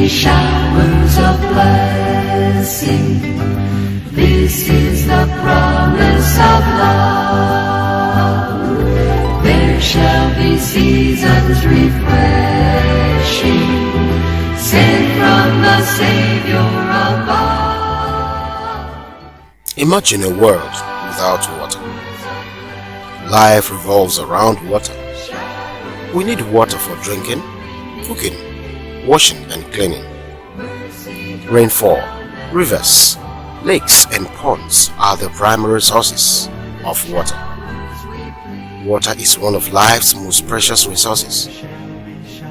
showers of blessing. This is the promise of love. There shall be seasons refreshing, sent from the Savior above. Imagine a world without water. Life revolves around water. We need water for drinking, cooking, washing and cleaning. Rainfall, rivers, lakes and ponds are the primary sources of water. Water is one of life's most precious resources,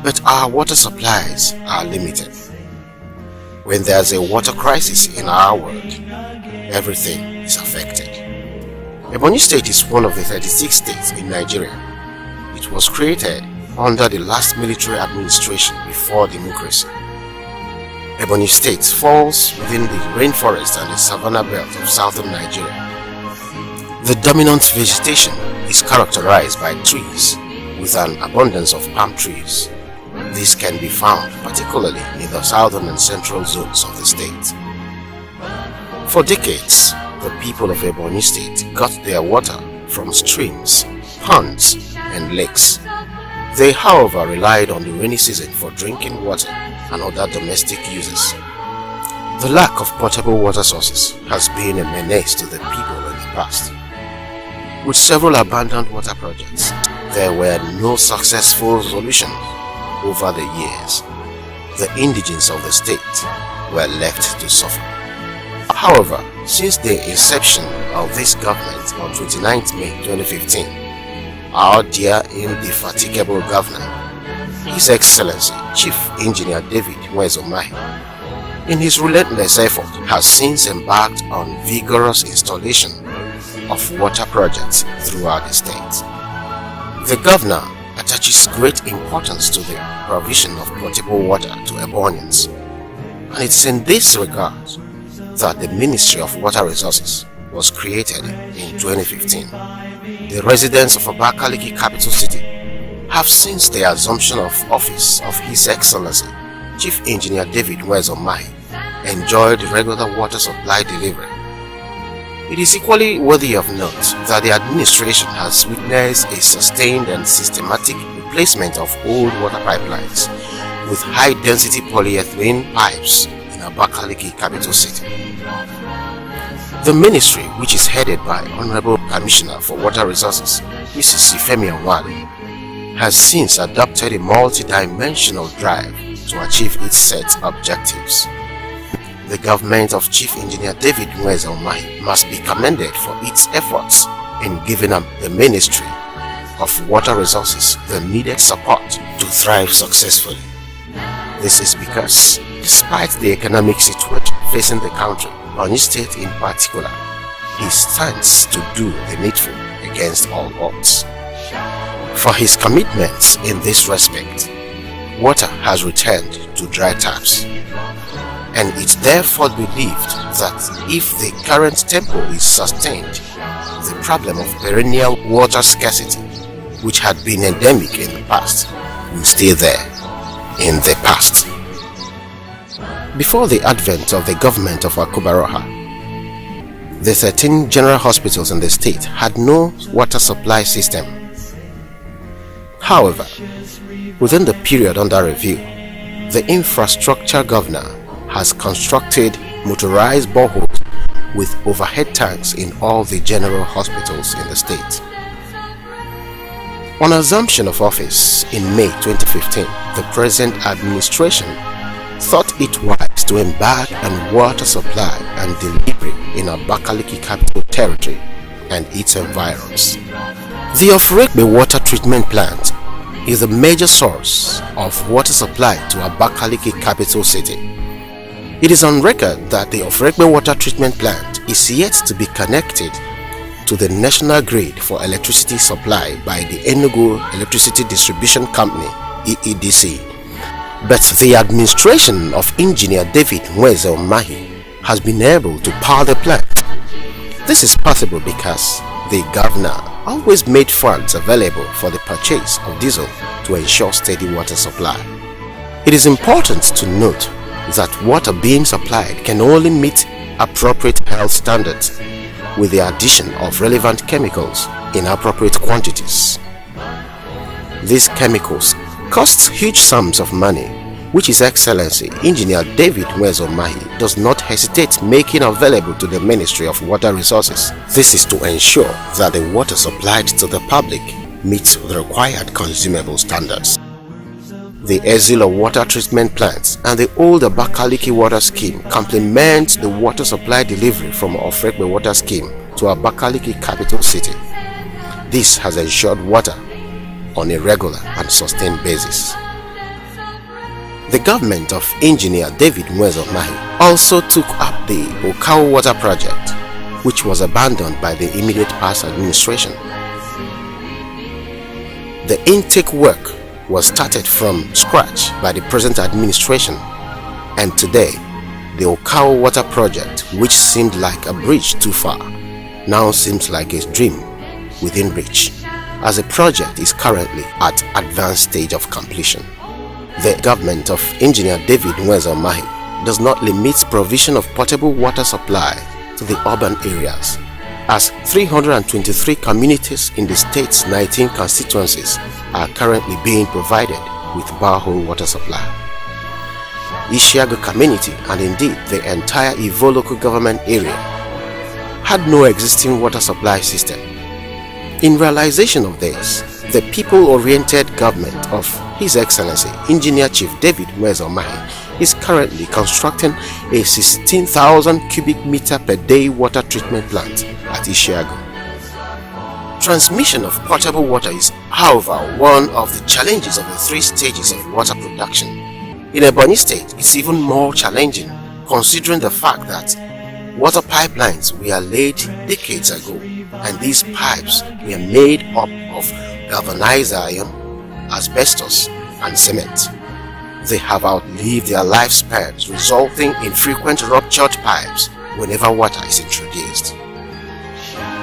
but our water supplies are limited. When there's a water crisis in our world, everything is affected. Ebonyi State is one of the 36 states in Nigeria. It was created under the last military administration before democracy. Ebonyi State falls within the rainforest and the savanna belt of southern Nigeria. The dominant vegetation is characterized by trees with an abundance of palm trees. This can be found particularly in the southern and central zones of the state. For decades, the people of Ebonyi State got their water from streams, ponds, and lakes. They, however, relied on the rainy season for drinking water and other domestic uses. The lack of potable water sources has been a menace to the people in the past. With several abandoned water projects, there were no successful solutions over the years. The indigents of the state were left to suffer. However, since the inception of this government on 29th May 2015, our dear indefatigable governor, His Excellency Chief Engineer David Umahi, in his relentless effort, has since embarked on vigorous installation of water projects throughout the state. The governor attaches great importance to the provision of potable water to Ebonians, and it's in this regard that the Ministry of Water Resources was created in 2015. The residents of Abakaliki capital city have since the assumption of office of His Excellency Chief Engineer David Umahi enjoyed regular water supply delivery. It is equally worthy of note that the administration has witnessed a sustained and systematic replacement of old water pipelines with high-density polyethylene pipes in Abakaliki capital city. The ministry, which is headed by Honorable Commissioner for Water Resources, Mrs. Ifemi Onwale, has since adopted a multi-dimensional drive to achieve its set objectives. The government of Chief Engineer David Umahi must be commended for its efforts in giving the Ministry of Water Resources the needed support to thrive successfully. This is because, despite the economic situation facing the country, Ebonyi State in particular, he stands to do the needful against all odds. For his commitments in this respect, water has returned to dry taps, and it's therefore believed that if the current tempo is sustained, the problem of perennial water scarcity, which had been endemic in the past, will stay there in the past. Before the advent of the government of Akubaroha, the 13 general hospitals in the state had no water supply system. However, within the period under review, the infrastructure governor has constructed motorized boreholes with overhead tanks in all the general hospitals in the state. On assumption of office in May 2015, the present administration thought it wise to embark on water supply and delivery in Abakaliki capital territory and its environs. The Ofrekbe water treatment plant is a major source of water supply to Abakaliki capital city. It is on record that the Ofrekbe water treatment plant is yet to be connected to the national grid for electricity supply by the Enugu Electricity Distribution Company (EEDC). But the administration of Engineer David Umahi has been able to power the plant. This is possible because the governor always made funds available for the purchase of diesel to ensure steady water supply. It is important to note that water being supplied can only meet appropriate health standards with the addition of relevant chemicals in appropriate quantities. These chemicals cost huge sums of money, which His Excellency Engineer David Umahi does not hesitate making available to the Ministry of Water Resources. This is to ensure that the water supplied to the public meets the required consumable standards. The Ezilo water treatment plants and the old Abakaliki water scheme complement the water supply delivery from Ofrekwe water scheme to Abakaliki capital city. This has ensured water on a regular and sustained basis. The government of Engineer David Umahi also took up the Okawo water project, which was abandoned by the immediate past administration. The intake work was started from scratch by the present administration, and today the Okawo water project, which seemed like a bridge too far, now seems like a dream within reach, as the project is currently at advanced stage of completion. The government of Engineer David Umahi does not limit provision of potable water supply to the urban areas, as 323 communities in the state's 19 constituencies are currently being provided with borehole water supply. Ishiago community, and indeed the entire Ivo local government area, had no existing water supply system. In realization of this, the people-oriented government of His Excellency Engineer Chief David Umahi is currently constructing a 16,000 cubic meter per day water treatment plant at Ishiago. Transmission of potable water is, however, one of the challenges of the three stages of water production. In Ebonyi State, it's even more challenging, considering the fact that water pipelines were laid decades ago, and these pipes were made up of galvanized iron, asbestos, and cement. They have outlived their lifespans, resulting in frequent ruptured pipes whenever water is introduced.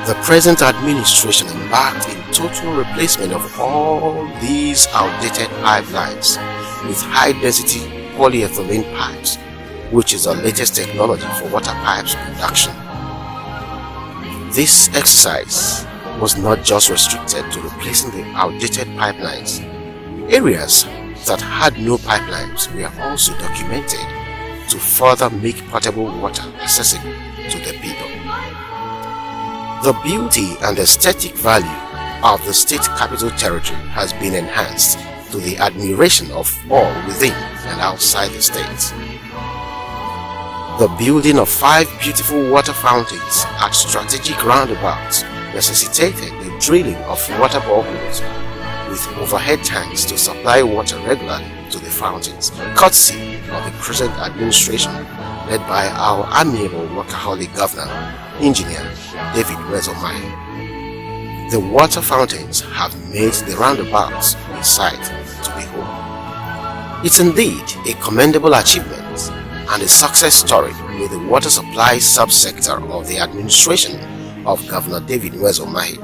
The present administration embarked in total replacement of all these outdated pipelines with high-density polyethylene pipes, which is the latest technology for water pipes production. This exercise was not just restricted to replacing the outdated pipelines. Areas that had no pipelines were also documented to further make potable water accessible to the people. The beauty and aesthetic value of the state capital territory has been enhanced to the admiration of all within and outside the state. The building of 5 beautiful water fountains at strategic roundabouts necessitated the drilling of water boreholes with overhead tanks to supply water regularly to the fountains, courtesy of the present administration led by our amiable workaholic governor, Engineer David Umahi. The water fountains have made the roundabouts a sight to behold. It's indeed a commendable achievement and a success story with the water supply subsector of the administration of Governor David Umahi.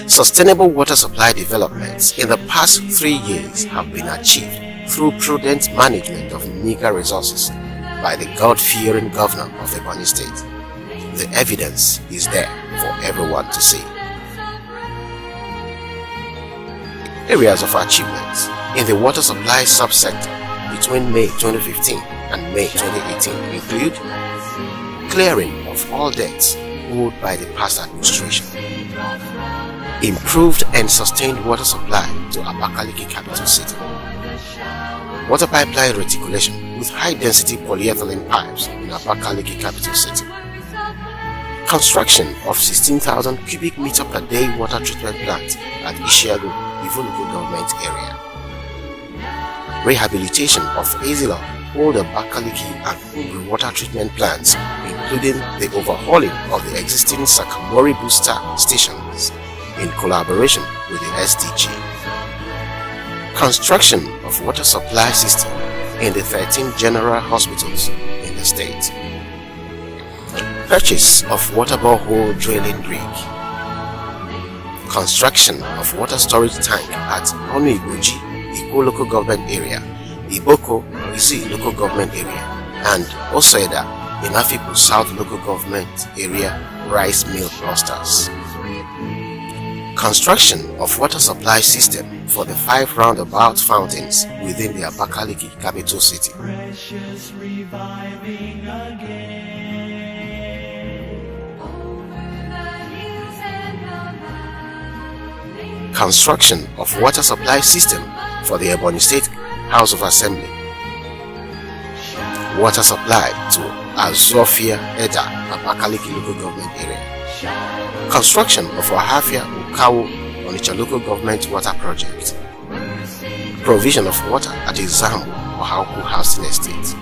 Sustainable water supply developments in the past 3 years have been achieved through prudent management of meager resources by the God-fearing governor of Ebonyi State. The evidence is there for everyone to see. Areas of achievements in the water supply subsector between May 2015 and May 2018 include clearing of all debts owed by the past administration, improved and sustained water supply to Abakaliki capital city, water pipeline reticulation with high-density polyethylene pipes in Abakaliki capital city, construction of 16,000 cubic meter per day water treatment plant at Ishiago, Ivo government area, rehabilitation of Ezilo, old Abakaliki and Engr water treatment plants, including the overhauling of the existing Sakamori booster stations in collaboration with the SDG, construction of water supply system in the 13 general hospitals in the state, purchase of water borehole drilling rig, construction of water storage tank at Onu Igoji, Ikwo local government area, Iboko, Izi local government area, and Osoeda in Afikpo South local government area rice mill clusters. Construction of water supply system for the 5 roundabout fountains within the Abakaliki capital city. Construction of water supply system for the Ebonyi State House of Assembly. Water supply to Azofia Eda, Abakaliki local government area. Construction of Wahafia Ukawu Onitsha local government water project. Provision of water at Izambu Ohauku housing estate.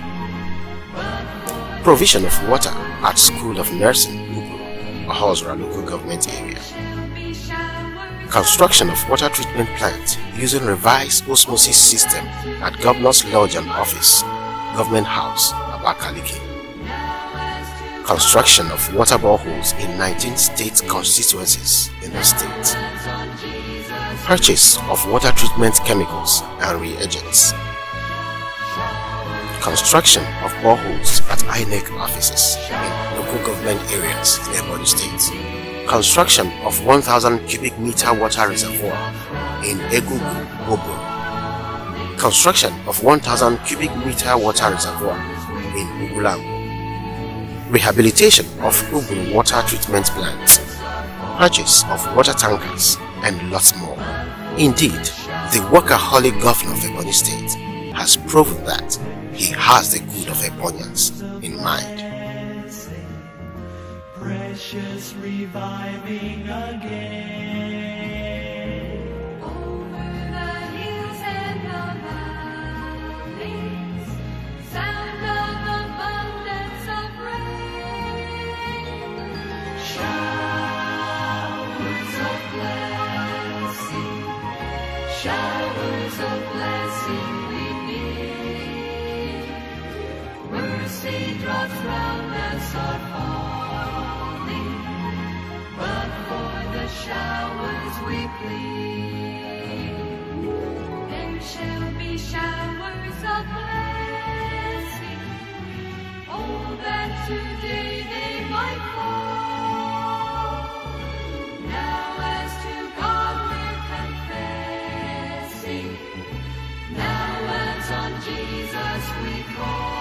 Provision of water at School of Nursing Ubu Ohozra local government area. Construction of water treatment plant using revised osmosis system at Governor's Lodge and Office, Government House, Abakaliki. Construction of water boreholes in 19 state constituencies in the state. Purchase of water treatment chemicals and reagents. Construction of boreholes at INEC offices in local government areas in Ebonyi State. Construction of 1,000 cubic meter water reservoir in Egugu, Obo. Construction of 1,000 cubic meter water reservoir in Ugulangu. Rehabilitation of Ugu water treatment plant. Purchase of water tankers and lots more. Indeed, the workaholic governor of Ebonyi State has proven that he has the good of Ebonyans in mind. Precious reviving again. Over the hills and the valleys, sound of abundance of rain. Showers of blessing, showers of blessing we need. Mercy drops round us are falling, but for the showers we plead. There shall be showers of blessing, oh, that today they might fall. Now as to God we're confessing, now as on Jesus we call.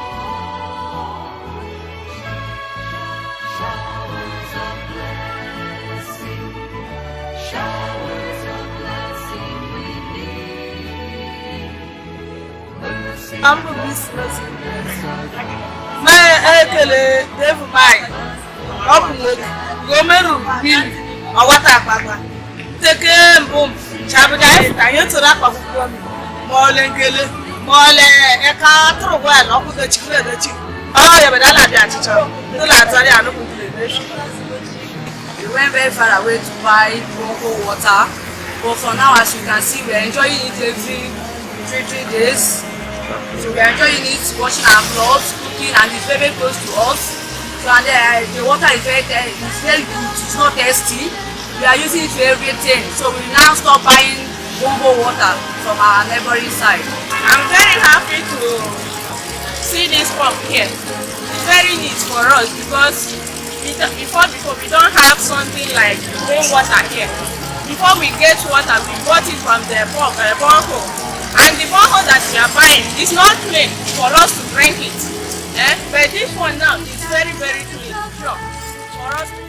Showers of blessing, showers of blessing we need. Mercy. I'm a business. My uncle, Dave, my public, Gomeru, Bill, or what I take a boom, Chabadai, I used to wrap up Molen, Mole, a car, throw well, or put the chicken. Oh, yeah, but I like that. The lads are not we went very far away to buy local water, but for now, as you can see, we're enjoying it every 3 days. So we're enjoying it, washing our clothes, cooking, and it's very close to us. So and the water is very good, it's not tasty. We are using it for everything. So we now stop buying bombo water from our neighboring side. I'm very happy to see this pump here. It's very neat for us because before we don't have something like rainwater here. Before we get water, we bought it from the borehole, and the borehole that we are buying is not clean for us to drink it. But this one now is very, very clean, sure, for us to